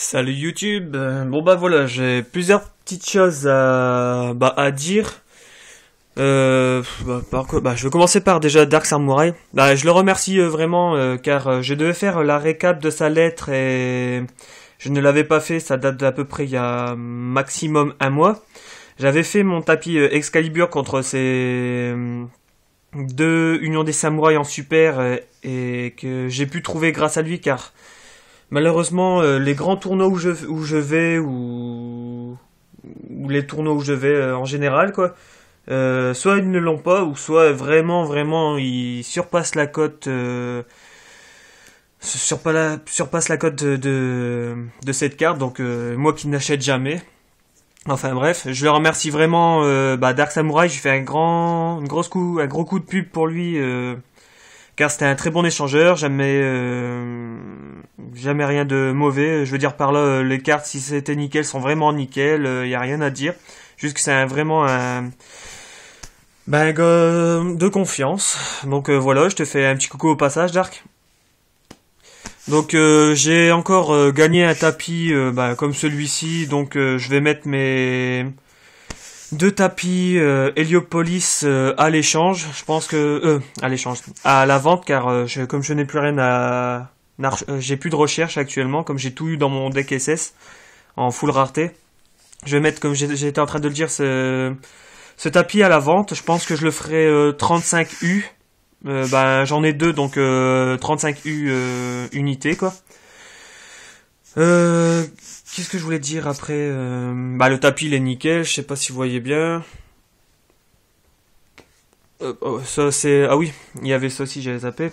Salut YouTube. Bon bah voilà, j'ai plusieurs petites choses à dire. Je vais commencer par déjà Dark Samurai. Bah, je le remercie vraiment car je devais faire la récap de sa lettre et je ne l'avais pas fait. Ça date d'à peu près il y a maximum un mois. J'avais fait mon tapis Excalibur contre ces deux Unions des Samouraïs en super et que j'ai pu trouver grâce à lui car malheureusement, les grands tournois où je vais, ou les tournois où je vais en général, quoi, soit ils ne l'ont pas, ou soit vraiment, ils surpassent la cote, surpassent la cote de cette carte, donc moi qui n'achète jamais. Enfin bref, je le remercie vraiment, Dark Samurai, j'ai fait un gros coup de pub pour lui, car c'était un très bon échangeur, jamais rien de mauvais. Je veux dire par là, les cartes, si c'était nickel, sont vraiment nickel, y a rien à dire. Juste que c'est vraiment un gars de confiance. Donc voilà, je te fais un petit coucou au passage, Dark. Donc j'ai encore gagné un tapis comme celui-ci, donc je vais mettre mes deux tapis Heliopolis à l'échange. Je pense que à l'échange, à la vente, car comme je n'ai plus rien j'ai plus de recherche actuellement, comme j'ai tout eu dans mon deck SS en full rareté. Je vais mettre, comme j'étais en train de le dire, ce tapis à la vente. Je pense que je le ferai 35 U. J'en ai deux, donc 35 U unités, quoi. Qu'est-ce que je voulais dire après le tapis il est nickel, je sais pas si vous voyez bien. Ça c'est... Ah oui, il y avait ça aussi, j'avais zappé.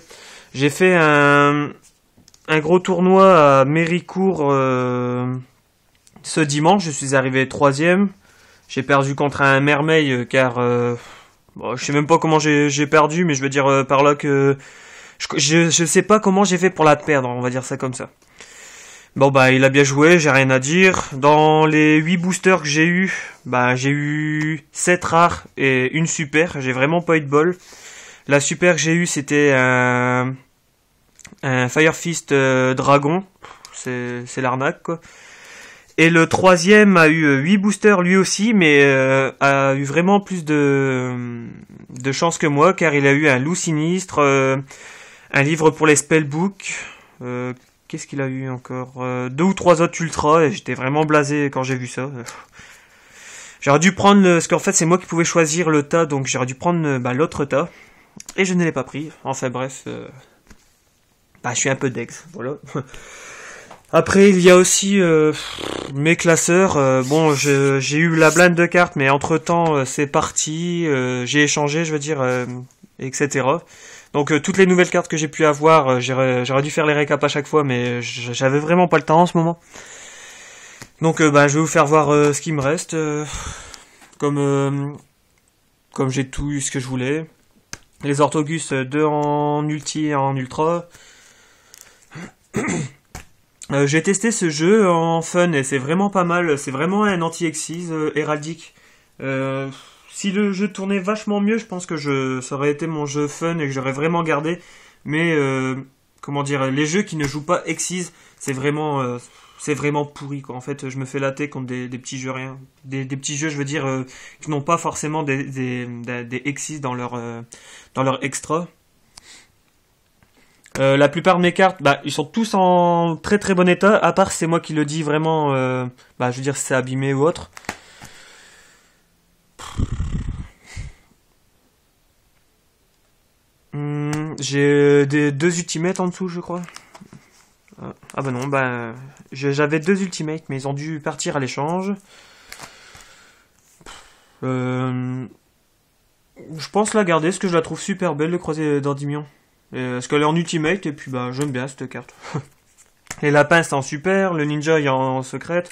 J'ai fait un gros tournoi à Méricourt ce dimanche, je suis arrivé troisième. J'ai perdu contre un mermeil car... je sais même pas comment j'ai perdu, mais je veux dire par là que... Je sais pas comment j'ai fait pour la perdre, on va dire ça comme ça. Bon il a bien joué, j'ai rien à dire. Dans les 8 boosters que j'ai eu 7 rares et une super, j'ai vraiment pas eu de bol. La super que j'ai eu c'était un Fire Fist Dragon, c'est l'arnaque quoi. Et le troisième a eu 8 boosters lui aussi, mais a eu vraiment plus de chance que moi, car il a eu un loup sinistre, un livre pour les spellbooks, qu'est-ce qu'il a eu encore, 2 ou 3 autres ultras, et j'étais vraiment blasé quand j'ai vu ça. J'aurais dû prendre, parce qu'en fait c'est moi qui pouvais choisir le tas, donc j'aurais dû prendre l'autre tas, et je ne l'ai pas pris. Enfin bref, je suis un peu dex, voilà. Après il y a aussi mes classeurs. J'ai eu la blinde de cartes, mais entre temps c'est parti, j'ai échangé, je veux dire, etc. Donc toutes les nouvelles cartes que j'ai pu avoir, j'aurais dû faire les récaps à chaque fois, mais j'avais vraiment pas le temps en ce moment. Donc je vais vous faire voir ce qui me reste, comme j'ai tout eu ce que je voulais. Les Orthogus 2 en ulti et en ultra. J'ai testé ce jeu en fun et c'est vraiment pas mal. C'est vraiment un anti-exis héraldique. Si le jeu tournait vachement mieux, je pense que ça aurait été mon jeu fun et que j'aurais vraiment gardé. Mais les jeux qui ne jouent pas exis, c'est vraiment pourri quoi. En fait, je me fais latter contre des petits jeux rien, des petits jeux, je veux dire, qui n'ont pas forcément des exis dans leur extra. La plupart de mes cartes, ils sont tous en très très bon état, à part c'est moi qui le dis vraiment, je veux dire si c'est abîmé ou autre. J'ai deux ultimates en dessous, je crois. Ah bah non, j'avais 2 ultimates, mais ils ont dû partir à l'échange. Je pense la garder, parce que je la trouve super belle, le croisé d'Endymion. Parce qu'elle est en ultimate, et puis j'aime bien cette carte. Les lapins c'est en super, le ninja il est en secrète.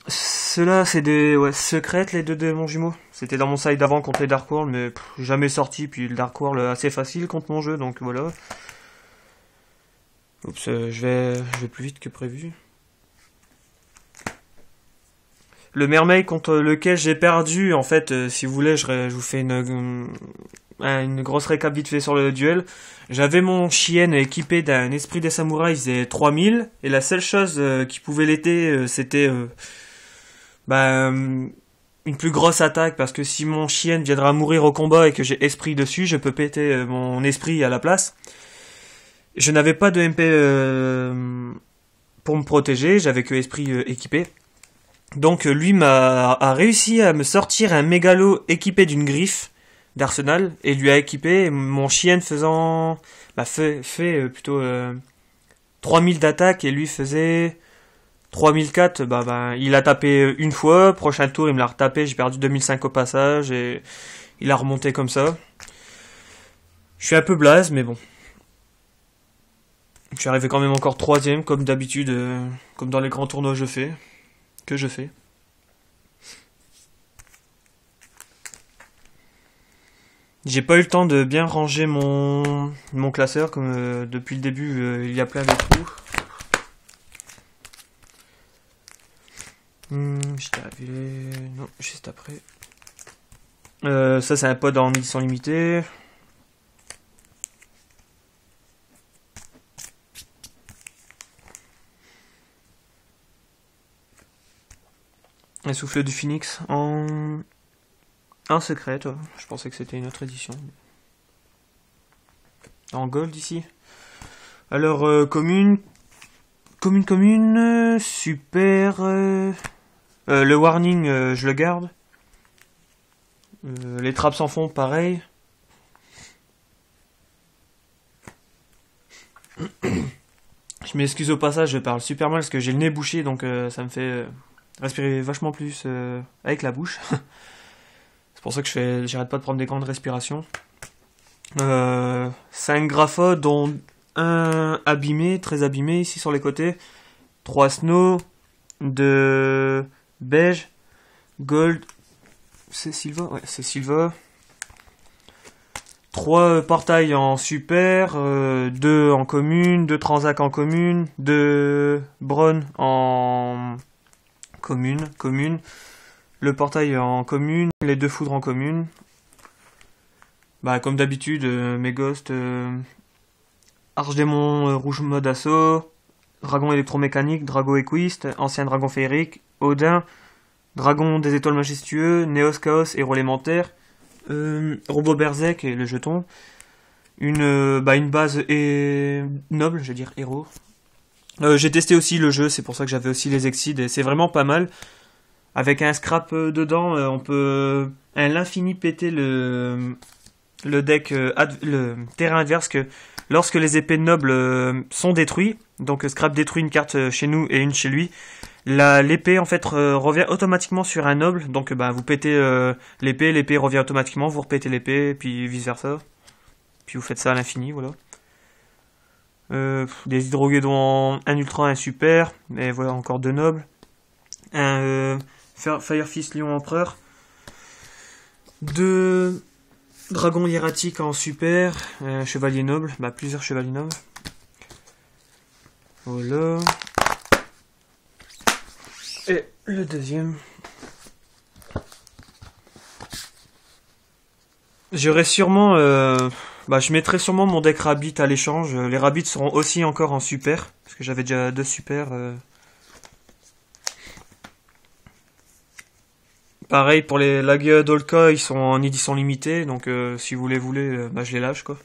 Ceux-là c'est des secrètes, les deux démons jumeaux. C'était dans mon side d'avant contre les Dark World, mais jamais sorti, puis le Dark World assez facile contre mon jeu, donc voilà. Oups, je vais plus vite que prévu. Le mermaid contre lequel j'ai perdu, en fait, si vous voulez, je vous fais une grosse récap vite fait sur le duel. J'avais mon chien équipé d'un esprit des samouraïs, il faisait 3000, et la seule chose qui pouvait l'aider, c'était bah, une plus grosse attaque, parce que si mon chien viendra mourir au combat et que j'ai esprit dessus, je peux péter mon esprit à la place. Je n'avais pas de MP pour me protéger, j'avais que esprit équipé. Donc lui a réussi à me sortir un mégalo équipé d'une griffe d'arsenal et lui a équipé mon chien faisant fait plutôt 3000 d'attaque et lui faisait 3004. Il a tapé une fois, prochain tour il me l'a retapé, j'ai perdu 2005 au passage et il a remonté comme ça. Je suis un peu blaze mais bon. Je suis arrivé quand même encore troisième comme d'habitude, comme dans les grands tournois que je fais. J'ai pas eu le temps de bien ranger mon classeur, comme depuis le début il y a plein de trous. J'étais arrivé... Non, juste après. Ça c'est un pod en édition limitée. Un souffle du phoenix en secret, toi. Je pensais que c'était une autre édition. En gold ici. Alors, commune, super. Le warning, je le garde. Les trappes sans fond, pareil. Je m'excuse au passage, je parle super mal parce que j'ai le nez bouché, donc ça me fait respirer vachement plus avec la bouche. C'est pour ça que j'arrête pas de prendre des grandes respirations. 5 grapha, dont un abîmé, très abîmé ici sur les côtés. 3 snow, 2 beige, gold. C'est Silva? Ouais, c'est Silva. 3 portails en super, 2 en commune, 2 transac en commune, 2 bron en commune, le portail en commune, les 2 foudres en commune. Comme d'habitude, mes ghosts, archdémon rouge mode assaut, dragon électromécanique, drago équiste, ancien dragon féerique, Odin, dragon des étoiles majestueux, Néos Chaos, héros élémentaire, robot berserk et le jeton, une base et noble, je veux dire héros. J'ai testé aussi le jeu, c'est pour ça que j'avais aussi les exceeds et c'est vraiment pas mal. Avec un scrap dedans, on peut à l'infini péter le deck, le terrain adverse, que lorsque les épées nobles sont détruites, donc scrap détruit une carte chez nous et une chez lui, l'épée en fait revient automatiquement sur un noble, donc vous pétez l'épée revient automatiquement, vous repétez l'épée, puis vice versa, puis vous faites ça à l'infini, voilà. Des hydroguédons, un ultra, un super, et voilà encore 2 nobles, un Firefist Lion Empereur, 2 dragons hiératiques en super, un chevalier noble, plusieurs chevaliers nobles. Voilà. Et le deuxième. J'aurais sûrement... je mettrai sûrement mon deck Rabbit à l'échange. Les Rabbits seront aussi encore en super, parce que j'avais déjà 2 super. Pareil pour les Lagia Dolka, ils sont en édition limitée, donc si vous les voulez, je les lâche quoi.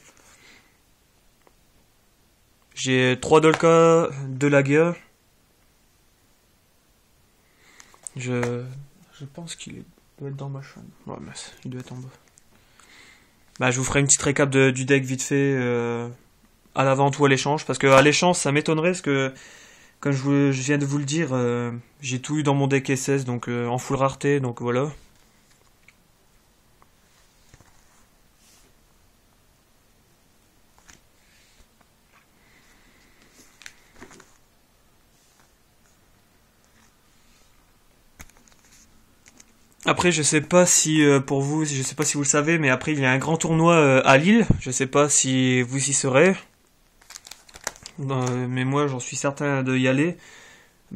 J'ai 3 Dolka, 2 Lagia. Je pense qu'il doit être dans ma chaîne. Ouais, il doit être en bas. Je vous ferai une petite récap du deck vite fait à la vente ou à l'échange, parce que à l'échange ça m'étonnerait, parce que comme je viens de vous le dire, j'ai tout eu dans mon deck SS, donc en full rareté, donc voilà. Après, je sais pas si pour vous, je sais pas si vous le savez, mais après il y a un grand tournoi à Lille. Je sais pas si vous y serez. Mais moi j'en suis certain de y aller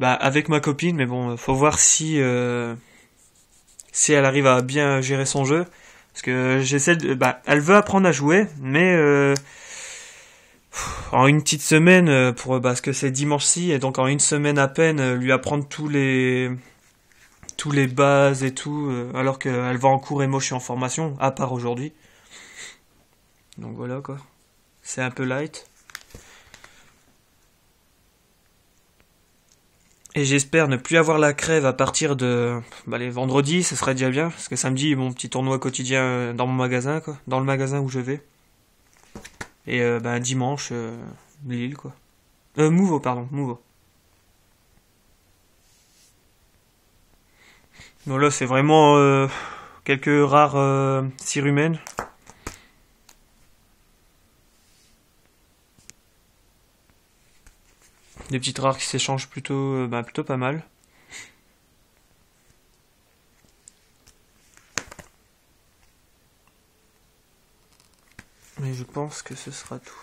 avec ma copine, mais bon faut voir si elle arrive à bien gérer son jeu, Parce que j'essaie de... Bah, elle veut apprendre à jouer, mais en une petite semaine, parce que c'est dimanche-ci, et donc en une semaine à peine, lui apprendre tous les bases et tout, alors qu'elle va en cours et moi je suis en formation, à part aujourd'hui. Donc voilà quoi. C'est un peu light. Et j'espère ne plus avoir la crève à partir de les vendredis, ce serait déjà bien, parce que samedi, mon petit tournoi quotidien dans mon magasin, quoi, dans le magasin où je vais. Et dimanche, Lille, quoi. Mouveau, pardon, Mouveau. Donc là, c'est vraiment quelques rares sirumènes. Des petites rares qui s'échangent plutôt pas mal. Mais je pense que ce sera tout.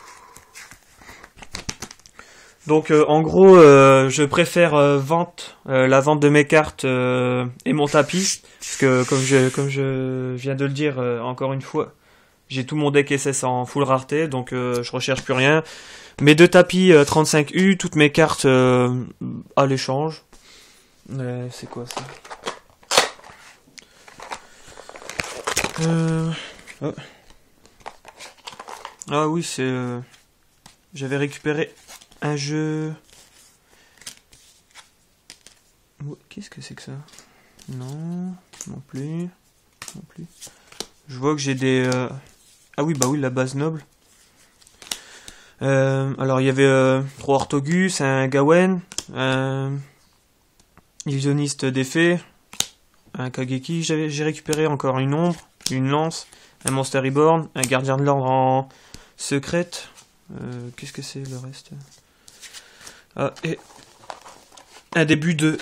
Donc en gros, je préfère la vente de mes cartes et mon tapis, parce que comme je viens de le dire encore une fois, j'ai tout mon deck SS en full rareté, donc je recherche plus rien. Mes 2 tapis 35U, toutes mes cartes à l'échange. C'est quoi ça? Oh. Ah oui, j'avais récupéré un jeu... Qu'est-ce que c'est que ça? Non plus. Je vois que j'ai des... Ah oui, la base noble. Alors il y avait 3 Orthogus, un Gawain, un illusionniste d'effet, un Kageki, j'ai récupéré encore une ombre, une lance, un Monster Reborn, un gardien de l'ordre en secrète. Qu'est-ce que c'est le reste? Et un début de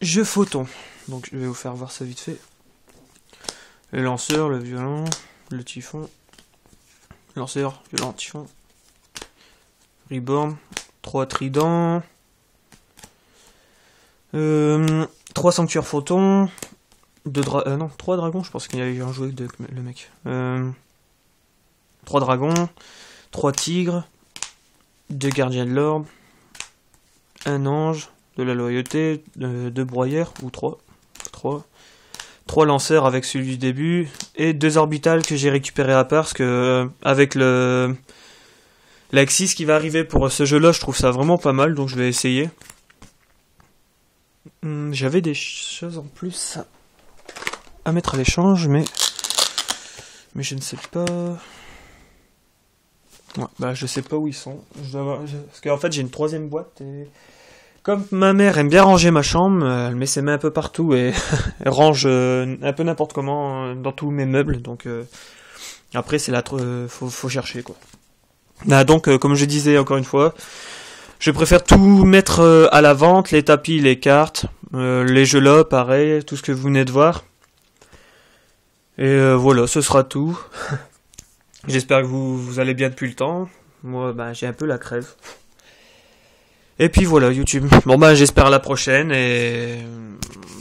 jeu photon. Donc je vais vous faire voir ça vite fait. Le lanceur, le violon, le typhon. Lanceur, violon, typhon. Reborn, 3 tridents. 3 sanctuaires photons. 3 dragons, je pense qu'il y a eu un jouet le mec. 3 dragons. 3 tigres. 2 gardiens de l'ordre. Un ange. De la loyauté. 2 broyeurs, ou 3. 3 lanceurs avec celui du début. Et 2 orbitales que j'ai récupéré à part, parce que avec l'Axis qui va arriver pour ce jeu-là, je trouve ça vraiment pas mal, donc je vais essayer. J'avais des choses en plus à mettre à l'échange, mais je ne sais pas. Ouais, je sais pas où ils sont. Parce qu'en fait, j'ai une 3e boîte et comme ma mère aime bien ranger ma chambre, elle met ses mains un peu partout et elle range un peu n'importe comment dans tous mes meubles. Donc après, c'est faut chercher quoi. Donc, comme je disais encore une fois, je préfère tout mettre à la vente, les tapis, les cartes, les jeux là, pareil, tout ce que vous venez de voir. Et voilà, ce sera tout. J'espère que vous allez bien depuis le temps. Moi, j'ai un peu la crève. Et puis voilà, YouTube. Bon, j'espère à la prochaine et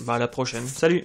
à la prochaine. Salut!